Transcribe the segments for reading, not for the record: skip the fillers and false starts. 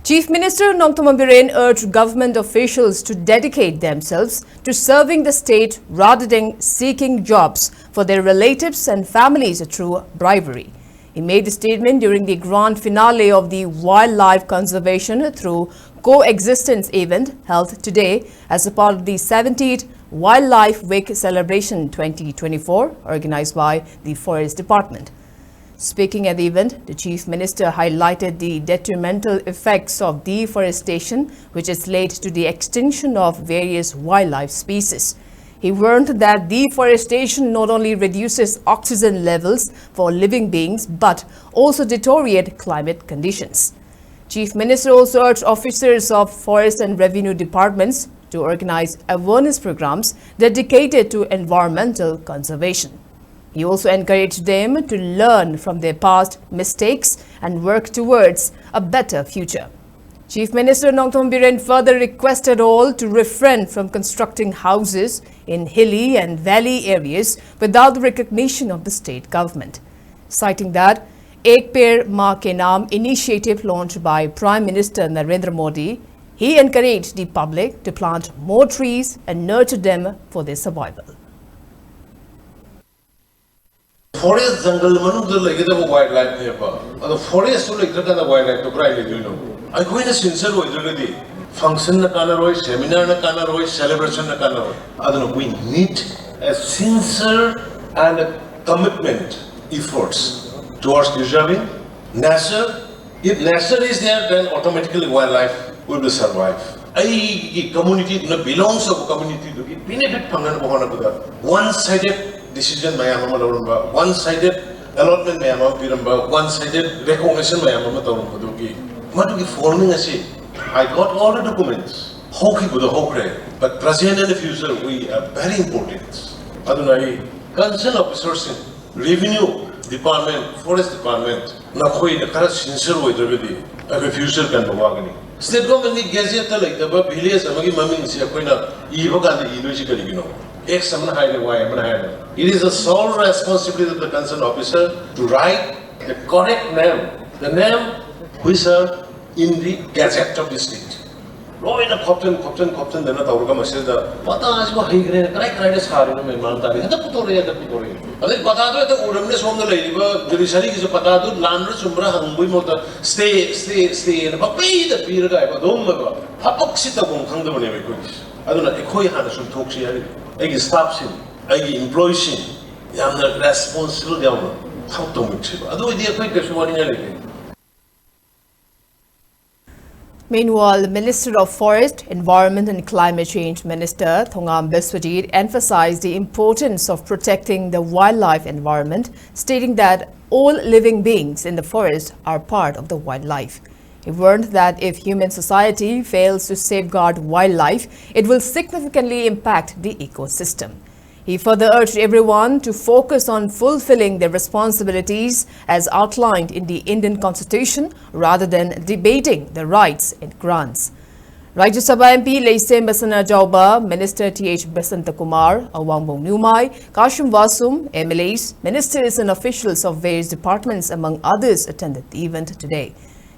Chief Minister Biren urged government officials to dedicate themselves to serving the state rather than seeking jobs for their relatives and families through bribery. He made the statement during the grand finale of the Wildlife Conservation Through Coexistence event held today as a part of the 70th Wildlife Week Celebration 2024 organized by the Forest Department. Speaking at the event, the Chief Minister highlighted the detrimental effects of deforestation, which has led to the extinction of various wildlife species. He warned that deforestation not only reduces oxygen levels for living beings, but also deteriorate climate conditions. Chief Minister also urged officers of forest and revenue departments to organize awareness programs dedicated to environmental conservation. He also encouraged them to learn from their past mistakes and work towards a better future. Chief Minister Biren further requested all to refrain from constructing houses in hilly and valley areas without the recognition of the state government, citing that Ek Peड़ Maa Ke Naam initiative launched by Prime Minister Narendra Modi. He encouraged the public to plant more trees and nurture them for their survival. Forest jungle manungda legedaba wildlife neba ado forest to legedaba wildlife to cry legino I go in a sincere way function na kanaroi seminar na kanaroi celebration na kanaroi adano we need a sincere and a commitment efforts towards preserving nature. If nature is there, then automatically wildlife will survive. I community no belongs to community to benefit pangan bahana kuda one-sided decision mayama lauramba, one-sided allotment mayama piramba, one-sided recognition mayama tauramba dogi. Madugi forming asi, I got all the documents. Hoki buda hokre, but present and the future we are very important. Adunai concern officers in revenue department, forest department, na koi na kara sincere way drabedi, a future can bawagani. State government ni gazette like the village amagi maming siya koi na ihoga the iluji kaligino. It is the sole responsibility of the concerned officer to write the correct name, the name which are in the Gazette of the state. No, in a Copton, then a Taurga says the Patas were higher, correct Harin and Mantari, and the Putoria, the Putoria. And then Patado, the Uramnes from the lady, Judiciary is a Patado, Landra, Sumbra, and we must stay, and pay the period I don't know. Hapoxita won't come to one every quick. I don't know, a koi had some talk here. I stops him, I employ him. I am the responsible government. How to make sure? I do the quick. Meanwhile, the Minister of Forest, Environment and Climate Change Minister Thongam Biswajit emphasized the importance of protecting the wildlife environment, stating that all living beings in the forest are part of the wildlife. He warned that if human society fails to safeguard wildlife, it will significantly impact the ecosystem. He further urged everyone to focus on fulfilling their responsibilities as outlined in the Indian Constitution rather than debating the rights it grants. Rajya Sabha MP Leisem Basana Jauba, Minister T.H. Basanta Kumar, Awangbong Numai, Kashim Wasum, MLAs, ministers and officials of various departments among others attended the event today.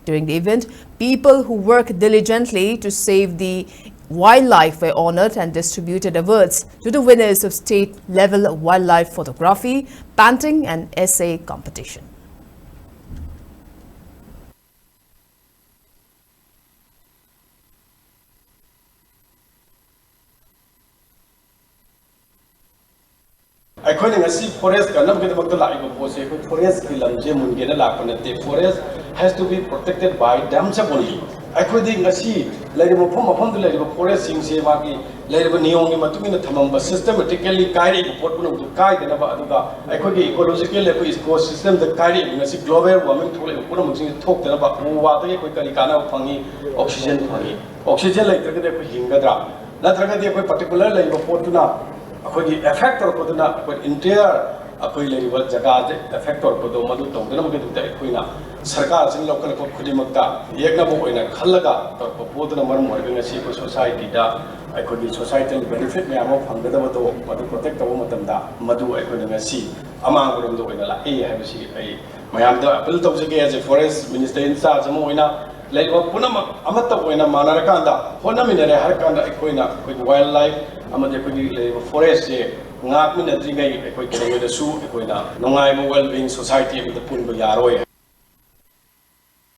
During the event, people who work diligently to save the wildlife were honored and distributed awards to the winners of state-level wildlife photography, painting and essay competition. I forest forest forest has to be protected by dams only. I could see forest systematically guiding to guide I could ecological ecosystem the guiding global warming talk about water oxygen oxygen like the particular effect or entire effect or Sarkar and local Kudimaka, Yagna Kalaga, Podana society, I could be societal benefit me among Hangadabato, but to protect the woman Madu, I couldn't see among them doing a have a my built up as a forest minister in Sazamoina, ꯂꯩꯔꯤꯕ ꯄꯨꯝꯅꯃꯛ ꯑꯃꯠꯇ ꯑꯣꯏꯅ ꯃꯥꯟꯅꯔꯀꯥꯟꯗ ꯍꯣꯠꯅꯃꯤꯟꯅꯔꯦ ꯍꯥꯏꯔꯀꯥꯟꯗ ꯑꯩꯈꯣꯏꯅ while life ꯑꯃꯗꯤ ꯑꯩꯈꯣꯏꯒꯤ ꯂꯩꯔꯤꯕ ꯐꯣꯔꯦꯁꯁꯦ ꯉꯥꯛꯃꯤꯟꯅꯗ꯭ꯔꯤꯉꯩ ꯑꯩꯈꯣꯏ ꯀꯩꯗꯧꯉꯩꯗꯁꯨ ꯑꯩꯈꯣꯏꯅ ꯅꯨꯡꯉꯥꯏꯕ ꯋꯦꯜ ꯕꯤꯡ ꯁꯣꯁꯥꯏꯇꯤ ꯑꯃꯗ ꯄꯨꯟꯕ ꯌꯥꯔꯣꯏ